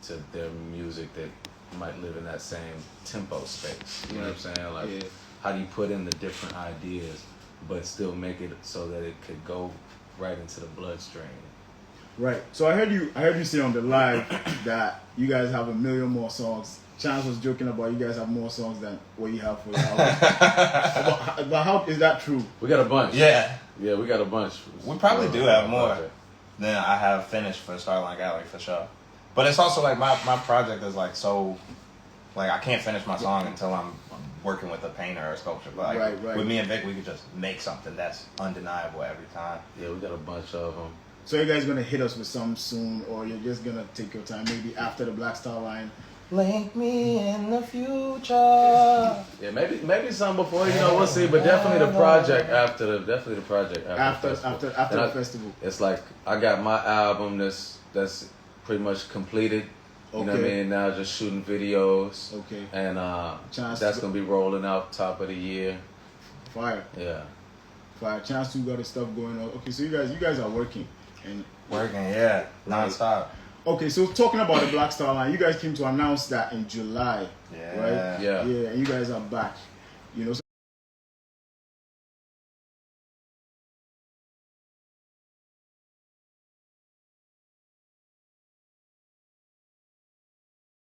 to their music that might live in that same tempo space. You know what I'm saying? Like, how do you put in the different ideas, but still make it so that it could go right into the bloodstream? Right. So I heard you say on the live that you guys have 1 million more songs. Chance was joking about you guys have more songs than what you have for your album. but how is that true? We got a bunch. Yeah, we got a bunch. We probably do have more than I have finished for Starline Gallery for sure. But it's also like my project is like so, like I can't finish my song until I'm working with a painter or a sculptor. But like with me and Vic, we could just make something that's undeniable every time. Yeah, we got a bunch of them. So you guys gonna hit us with some soon, or you're just gonna take your time, maybe after the Black Star Line? Link me in the future. Yeah, maybe some before, we'll see. But definitely the project after the festival. It's like I got my album that's pretty much completed. You know what I mean? Now just shooting videos. Okay. And that's gonna be rolling out top of the year. Fire. Yeah. Fire. Chance 2 got his stuff going on. Okay, so you guys are working and non-stop. Okay, so talking about the Black Star Line, you guys came to announce that in July, right? Yeah. And you guys are back,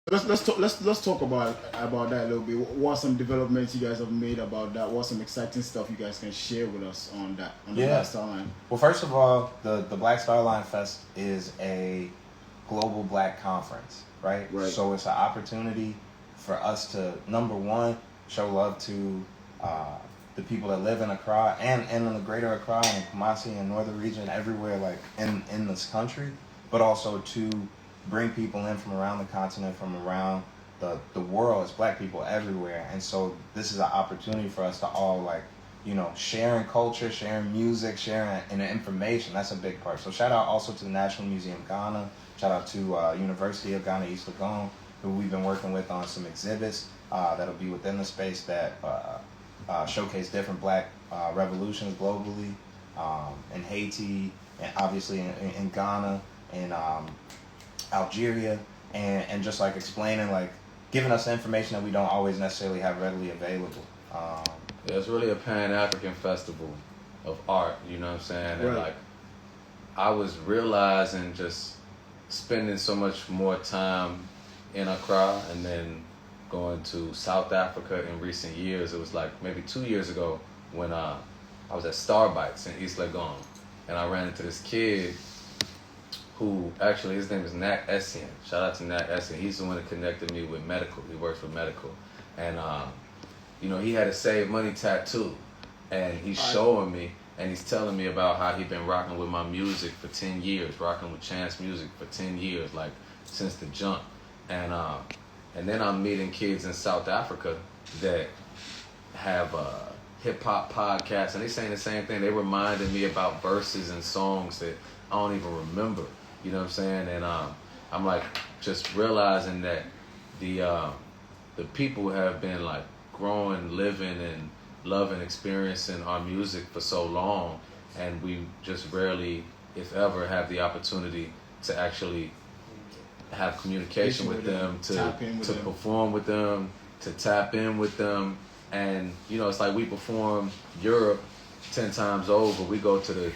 So let's talk about that a little bit. What are some developments you guys have made about that? What's some exciting stuff you guys can share with us on the Black Star Line? Well, first of all, the Black Star Line Fest is a global black conference, right? So it's an opportunity for us to, number one, show love to the people that live in Accra and in the greater Accra and Kumasi and northern region, everywhere like in this country, but also to bring people in from around the continent, from around the world. It's black people everywhere. And so this is an opportunity for us to all sharing culture, sharing music, sharing and information. That's a big part. So shout out also to the National Museum of Ghana. Shout out to University of Ghana, East Legon, who we've been working with on some exhibits that'll be within the space that showcase different black revolutions globally, in Haiti, and obviously in Ghana, and Algeria, and just like explaining, like giving us information that we don't always necessarily have readily available. It's really a Pan-African festival of art, you know what I'm saying? And like, I was realizing just spending so much more time in Accra and then going to South Africa in recent years. It was like maybe 2 years ago when I was at Starbites in East Legon, and I ran into this kid who actually, his name is Nat Essien. Shout out to Nat Essien. He's the one that connected me with medical. He works for medical. And, he had a Save Money tattoo. And he's showing me, and he's telling me about how he'd been rocking with my music for 10 years, rocking with Chance music for 10 years, like since the jump. And then I'm meeting kids in South Africa that have hip-hop podcasts, and they saying the same thing. They reminded me about verses and songs that I don't even remember. You know what I'm saying? And I'm like just realizing that the people have been like growing, living, and loving, experiencing our music for so long, and we just rarely, if ever, have the opportunity to actually have communication with them, to perform with them, to tap in with them. And it's like we perform Europe 10 times over. We go to the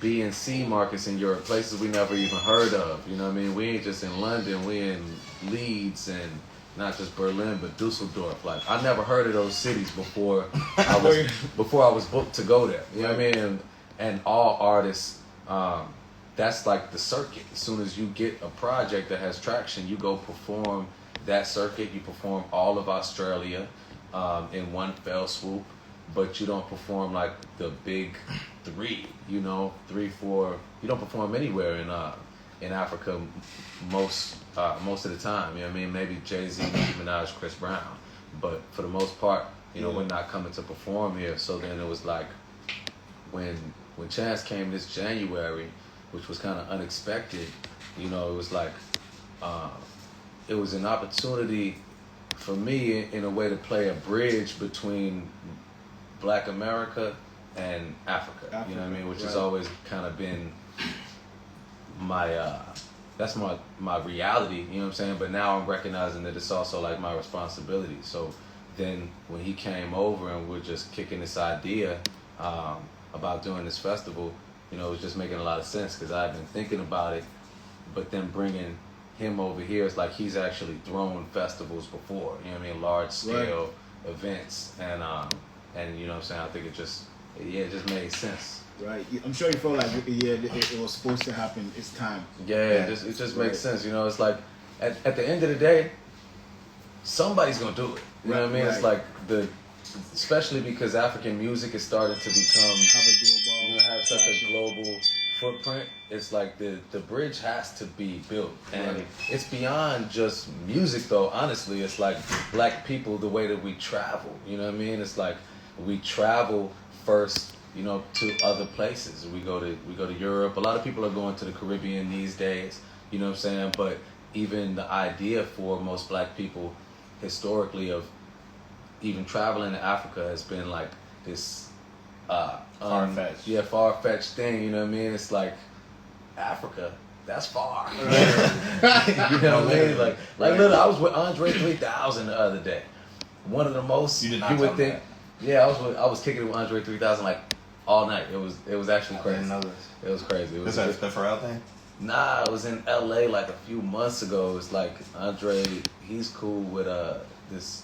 B and C markets in Europe, places we never even heard of. You know what I mean? We ain't just in London, we in Leeds, and not just Berlin, but Dusseldorf. Like, I never heard of those cities before I was booked to go there. You know what I mean? And all artists, that's like the circuit. As soon as you get a project that has traction, you go perform that circuit. You perform all of Australia in one fell swoop, but you don't perform like the big three, 3, 4. You don't perform anywhere in Africa most of the time. You know what I mean? Maybe Jay-Z, Nicki Minaj, Chris Brown, but for the most part, we're not coming to perform here. So then it was like when Chance came this January, which was kind of unexpected. It was like it was an opportunity for me in a way to play a bridge between Black America and Africa. You know what I mean? Which has always kind of been my that's my reality, you know what I'm saying? But now I'm recognizing that it's also like my responsibility. So then when he came over and we're just kicking this idea about doing this festival, you know, it was just making a lot of sense because I've been thinking about it, but then bringing him over here, it's like he's actually thrown festivals before, you know what I mean, large scale events, and you know what I'm saying, I think it just made sense. Right, I'm sure you felt like it was supposed to happen. It's time. Yeah, it just makes sense. You know, it's like at the end of the day, somebody's gonna do it. You know what I mean? It's like especially because African music is starting to become have such a global footprint. It's like the bridge has to be built, and it's beyond just music though. Honestly, it's like black people, the way that we travel. You know what I mean? It's like we travel first, you know, to other places. We go to Europe. A lot of people are going to the Caribbean these days. You know what I'm saying? But even the idea for most black people historically of even traveling to Africa has been like this far-fetched thing. You know what I mean? It's like Africa, that's far. You know what I mean? Like literally, I was with Andre 3000 the other day. One of the most you would think. That. Yeah, I was kicking it with Andre 3000 like all night. It was actually crazy. I didn't know this. It was crazy. It was the Pharrell thing? Nah, it was in LA like a few months ago. It's like Andre, he's cool with this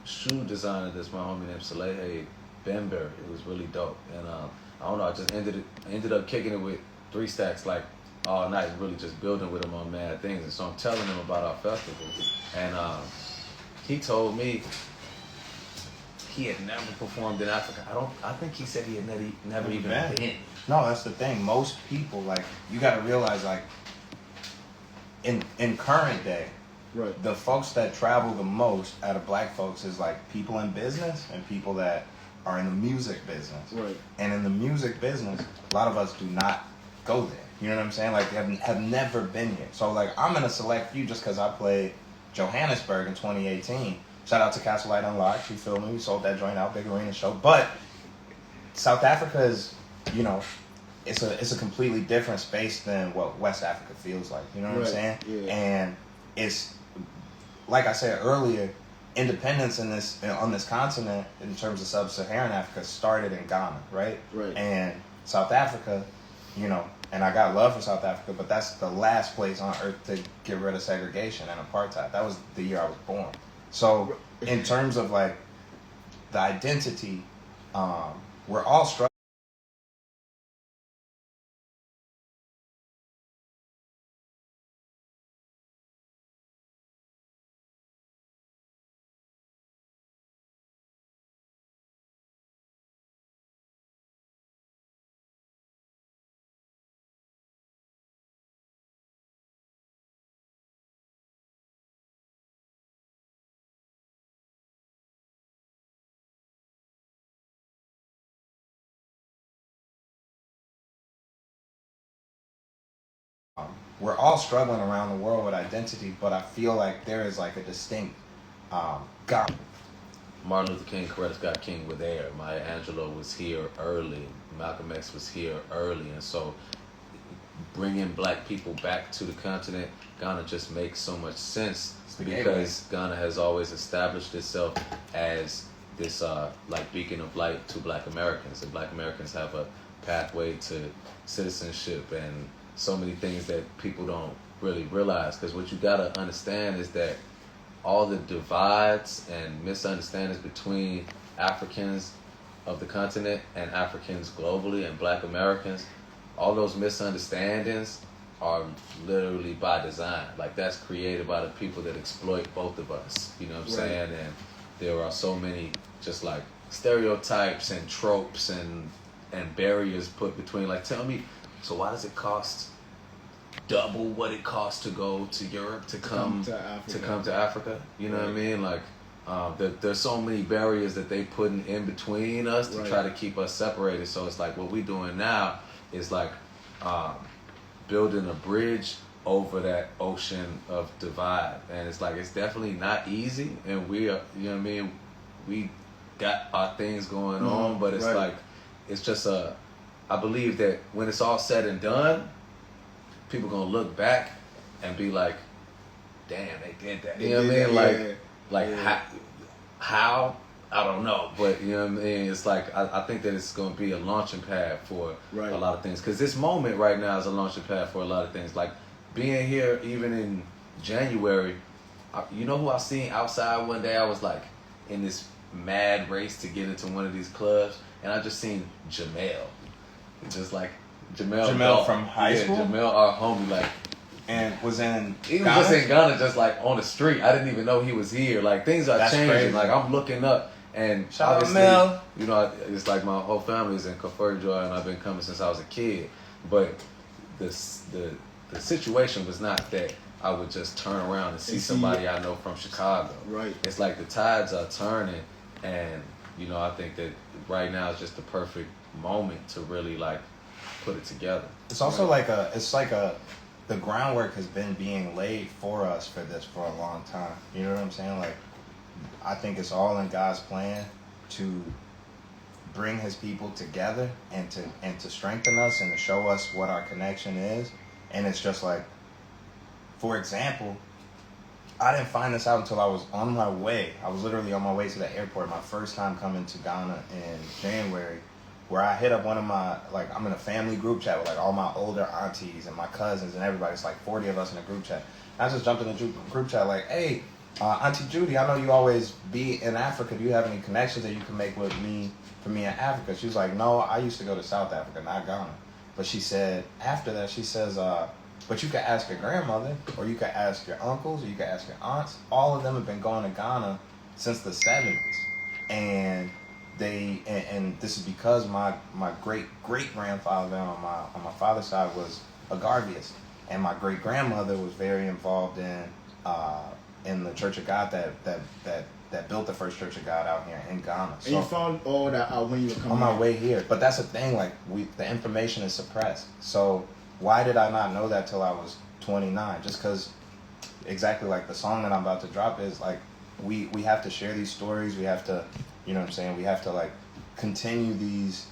shoe designer that's my homie named Salehe Bember. It was really dope. And I don't know, I just ended up kicking it with 3 Stacks like all night, really just building with him on mad things. And so I'm telling him about our festival. And he told me he had never performed in Africa. I think he said he had never even been. No, that's the thing. Most people, like, you got to realize, like, in current day, the folks that travel the most out of black folks is like people in business and people that are in the music business. Right. And in the music business, a lot of us do not go there. You know what I'm saying? Like, have never been here. So, like, I'm in a select few just because I played Johannesburg in 2018. Shout out to Castle Light Unlocked. You feel me? We sold that joint out, big arena show. But South Africa is, you know, it's a completely different space than what West Africa feels like. You know what I'm saying? Yeah. And it's, like I said earlier, independence on this continent in terms of sub-Saharan Africa started in Ghana, right? Right. And South Africa, you know, and I got love for South Africa, but that's the last place on earth to get rid of segregation and apartheid. That was the year I was born. So in terms of like the identity, we're all struggling. We're all struggling around the world with identity, but I feel like there is like a distinct God. Martin Luther King, Coretta Scott King were there. Maya Angelou was here early. Malcolm X was here early. And so bringing black people back to the continent, Ghana just makes so much sense because Ghana has always established itself as this like beacon of light to black Americans. And black Americans have a pathway to citizenship and so many things that people don't really realize. Because what you got to understand is that all the divides and misunderstandings between Africans of the continent and Africans globally and black Americans, all those misunderstandings are literally by design. Like, that's created by the people that exploit both of us. You know what I'm saying? And there are so many just like stereotypes and tropes and barriers put between. Like, tell me, so why does it cost double what it costs to go to Europe to come to Africa? You know what I mean? Like, there's so many barriers that they put in between us to try to keep us separated. So it's like what we're doing now is like building a bridge over that ocean of divide, and it's like it's definitely not easy. And we are, you know what I mean? We got our things going on, but it's like it's just I believe that when it's all said and done, people gonna look back and be like, damn, they did that. You know what I mean? How? I don't know, but you know what I mean. It's like I think that it's going to be a launching pad for a lot of things. Because this moment right now is a launching pad for a lot of things. Like being here, even in January, you know who I seen outside one day? I was like in this mad race to get into one of these clubs, and I just seen Jamel, just like Jamel from high school. Jamel, our homie, like. And was in He was Ghana? just in Ghana, just like on the street. I didn't even know he was here. Like things are changing. Crazy. Like I'm looking up, and Shout out obviously, Mel. you know, it's like my whole family is in Confer Joy, and I've been coming since I was a kid. But the situation was not that I would just turn around and see somebody I know from Chicago. Right. It's like the tides are turning, and you know, I think that right now is just the perfect moment to really like put it together. It's also the groundwork has been being laid for us for this for a long time. You know what I'm saying? Like, I think it's all in God's plan to bring His people together and to strengthen us and to show us what our connection is. And it's just like, for example, I didn't find this out until I was on my way. I was literally on my way to the airport, my first time coming to Ghana in January, where I hit up one of my, like, I'm in a family group chat with, like, all my older aunties and my cousins and everybody. It's like 40 of us in a group chat. I just jumped in the group chat like, hey, Auntie Judy, I know you always be in Africa. Do you have any connections that you can make with me, for me in Africa? She was like, no, I used to go to South Africa, not Ghana. But she said, after that, she says, but you could ask your grandmother, or you could ask your uncles, or you could ask your aunts. All of them have been going to Ghana since the 70s. And and this is because my great grandfather on my father's side was a Garveyist, and my great grandmother was very involved in the Church of God that built the first Church of God out here in Ghana. So, and you found all that out when you were coming on my way here. But that's the thing, like the information is suppressed. So why did I not know that till I was 29? Just because, exactly like the song that I'm about to drop is like, we have to share these stories. We have to, you know what I'm saying? We have to like continue these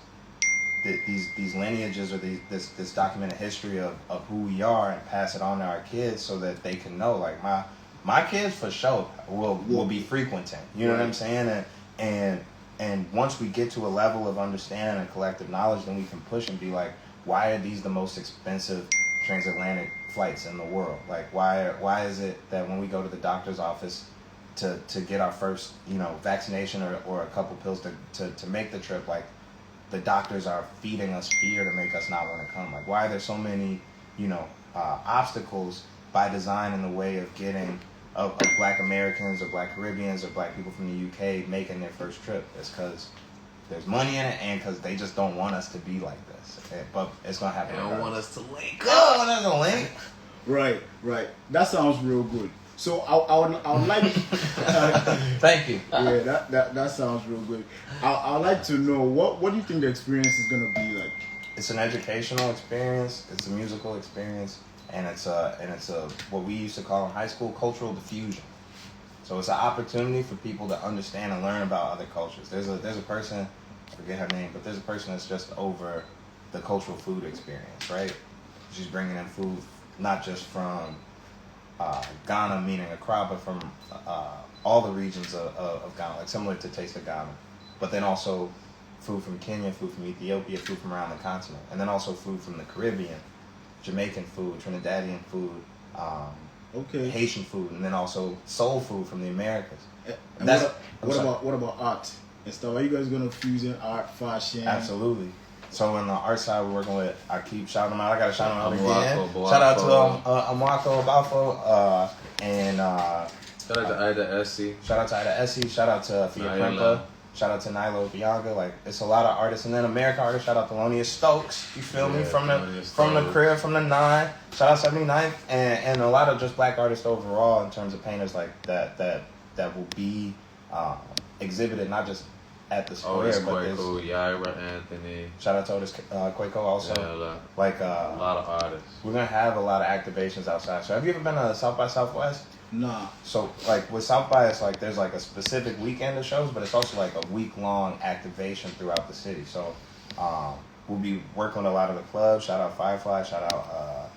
lineages or this documented history of who we are and pass it on to our kids so that they can know. Like my kids for sure will be frequenting. You know what I'm saying? And once we get to a level of understanding and collective knowledge, then we can push and be like, why are these the most expensive transatlantic flights in the world? Like why is it that when we go to the doctor's office to get our first, vaccination or a couple pills to make the trip, like the doctors are feeding us fear to make us not want to come? Like, why are there so many, obstacles by design in the way of getting of Black Americans or Black Caribbeans or Black people from the UK making their first trip? It's because there's money in it and because they just don't want us to be like this. But it's going to happen. They don't want us to link. They don't want us to link. Right. That sounds real good. So I would like. Thank you. Yeah, that sounds real good. I'd like to know what do you think the experience is gonna be like? It's an educational experience. It's a musical experience, and it's a what we used to call in high school cultural diffusion. So it's an opportunity for people to understand and learn about other cultures. There's a person, I forget her name, but there's a person that's just over the cultural food experience, right? She's bringing in food not just from Ghana, meaning Accra, but from all the regions of Ghana, like similar to Taste of Ghana. But then also food from Kenya, food from Ethiopia, food from around the continent. And then also food from the Caribbean, Jamaican food, Trinidadian food, Haitian food, and then also soul food from the Americas. And what about art and stuff? Are you guys going to fuse in art, fashion? Absolutely. So on the art side, we're working with, I keep shouting them out. I got to shout them out again. Boafo. Shout out to Amwako, Boafo, and shout out to Ida Essie. Shout out to Ida Essie. Shout out to Fia Prempa. Shout out to Nilo Bianca. Like, it's a lot of artists. And then American artists. Shout out to Thelonious Stokes. You feel me? From the crib, from the 9. Shout out 79th. And a lot of just Black artists overall in terms of painters like that will be exhibited not just at the square, but there's Yaira Anthony. Shout out to Otis Quaco also. Yeah, a lot of artists. We're gonna have a lot of activations outside. So have you ever been to South by Southwest? Nah. So like with South by, it's like there's like a specific weekend of shows, but it's also like a week-long activation throughout the city. So we'll be working with a lot of the clubs. Shout out Firefly. Shout out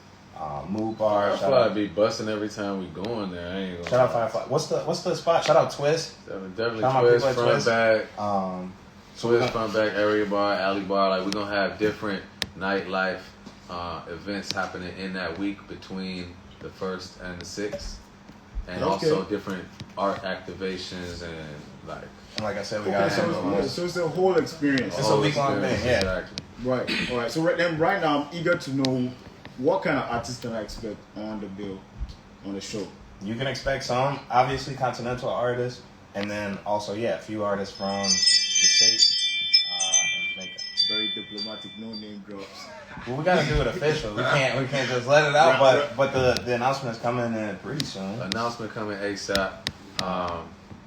Mood Bar. Firefly be busting every time we going there. I ain't gonna Shout out Firefly. What's the spot? Shout out Twist. Definitely Shout Twist, out front back. Twist, front back, area bar, alley bar. Like, we're going to have different nightlife events happening in that week between the 1st and the 6th. And also different art activations and like... And like I said, we got so it's a whole experience. It's a week-long thing, yeah. Exactly. Right. All right. So right now, I'm eager to know what kind of artists can I expect on the bill, on the show. You can expect some, obviously, continental artists, and then also, a few artists from the state and Jamaica. Very diplomatic, no name drops. Well, we gotta do it official. We can't just let it out. But the announcement is coming in pretty soon. Announcement coming ASAP.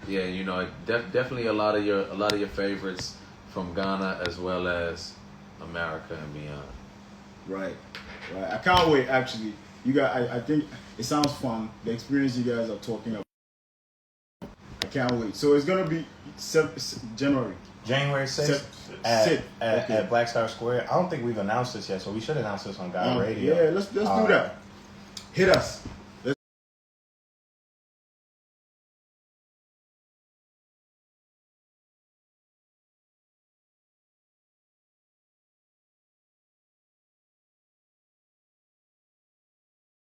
Yeah, you know, definitely a lot of your favorites from Ghana as well as America and beyond. Right. I can't wait. Actually, you guys, I think it sounds fun. The experience you guys are talking about, I can't wait. So it's gonna be January 6th at Black Star Square. I don't think we've announced this yet, so we should announce this on God Radio. Yeah, let's do that. Hit us.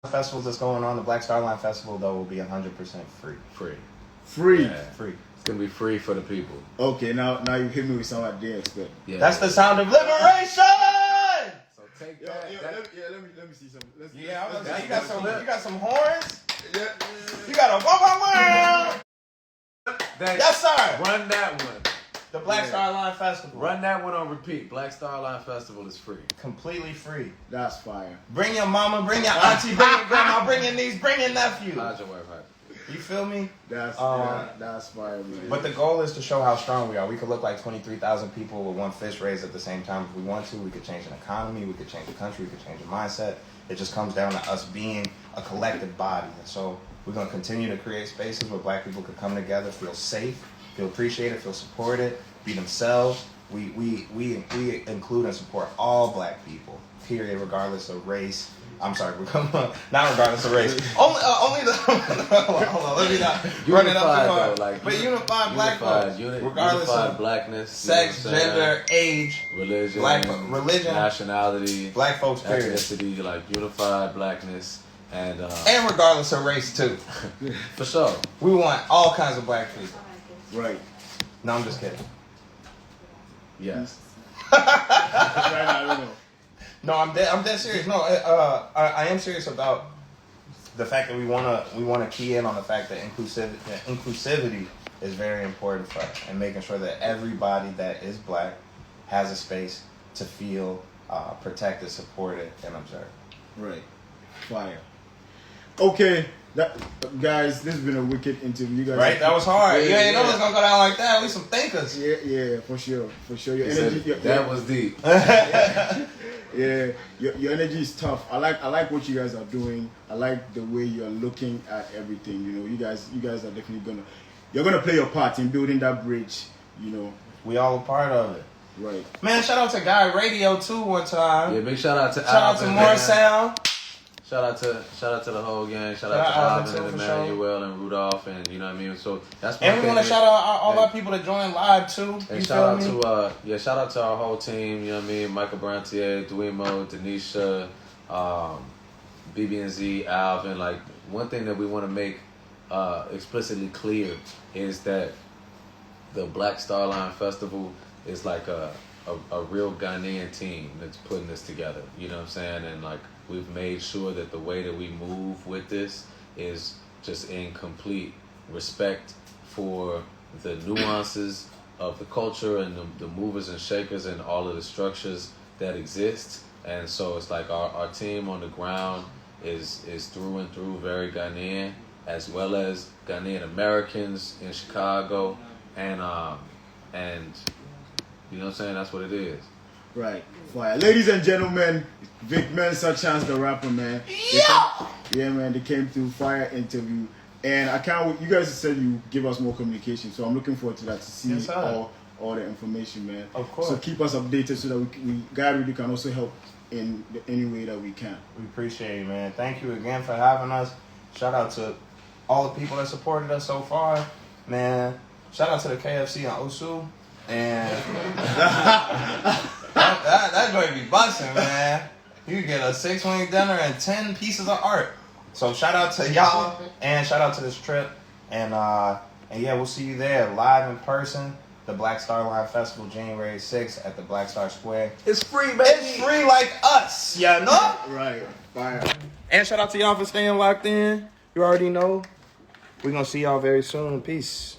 Festivals that's going on, the Black Star Line Festival though will be 100% free. Free. Yeah. Free. It's gonna be free for the people. Okay, now you hit me with something I didn't expect. Yeah. That's the sound of liberation. So take Let me see something. You got some horns. Yeah. You got a wow. Yes, sir. Run that one. The Black Star Line Festival. Run that one on repeat. Black Star Line Festival is free. Completely free. That's fire. Bring your mama, bring your auntie, bring your grandma, bring your niece, bring your nephew. How's your wife? You feel me? That's fire, man. But the goal is to show how strong we are. We could look like 23,000 people with one fist raised at the same time if we want to. We could change an economy. We could change the country. We could change a mindset. It just comes down to us being a collective body. And so we're going to continue to create spaces where black people could come together, feel safe, feel appreciated, feel supported, be themselves. We include and support all black people, period, regardless of race. I'm sorry, not regardless of race. Only the. Hold on, let me not run it up too hard. But unified black folks, regardless of blackness, sex, gender, age, religion, nationality, black folks, period. Ethnicity, like unified blackness, and regardless of race too. For sure, we want all kinds of black people. Right. No, I'm just kidding. Yes. I don't know. No, I'm dead serious. No, I am serious about the fact that we wanna key in on the fact that inclusivity is very important for us, and making sure that everybody that is black has a space to feel protected, supported, and observed. Right. Fire. Okay, guys, this has been a wicked interview. You guys, right? That was hard. You ain't know it was gonna go down like that. At least some thinkers. Yeah, for sure. Your energy. That was deep. Yeah, your energy is tough. I like what you guys are doing. I like the way you're looking at everything. You know, you guys are definitely gonna play your part in building that bridge. You know, we all a part of it. Right. Man, shout out to Guy Radio too one time. Yeah, big shout out to More Sound. Shout out to the whole gang. Shout out to Alvin and Emmanuel and Rudolph, and you know what I mean. So that's my. And we want to shout out all our people that joined live too. And shout out to our whole team. You know what I mean. Michael Brantier, Duimo, Denisha, BB&Z, Alvin. Like, one thing that we want to make explicitly clear is that the Black Star Line Festival is like a real Ghanaian team that's putting this together. You know what I'm saying? And like, we've made sure that the way that we move with this is just in complete respect for the nuances of the culture and the movers and shakers and all of the structures that exist. And so it's like our team on the ground is through and through very Ghanaian, as well as Ghanaian Americans in Chicago, and you know what I'm saying? That's what it is. Right. Fire. Ladies and gentlemen, Vic Mensa, Chance the Rapper, man. Yeah, man, they came through. Fire interview. And I can't wait. You guys said you give us more communication, so I'm looking forward to that, to see all the information, man. Of course. So keep us updated so that we God really can also help in any way that we can. We appreciate it, man. Thank you again for having us. Shout out to all the people that supported us so far, man. Shout out to the KFC in Osu, and that going to be busting, man. You get a 6-wing dinner and 10 pieces of art. So shout out to y'all, and shout out to this trip, and yeah, we'll see you there live in person. The Black Star Line Festival, January 6th at the Black Star Square. It's free, baby. It's free like us, you know? Right. Fire. And shout out to y'all for staying locked in. You already know. We're going to see y'all very soon. Peace.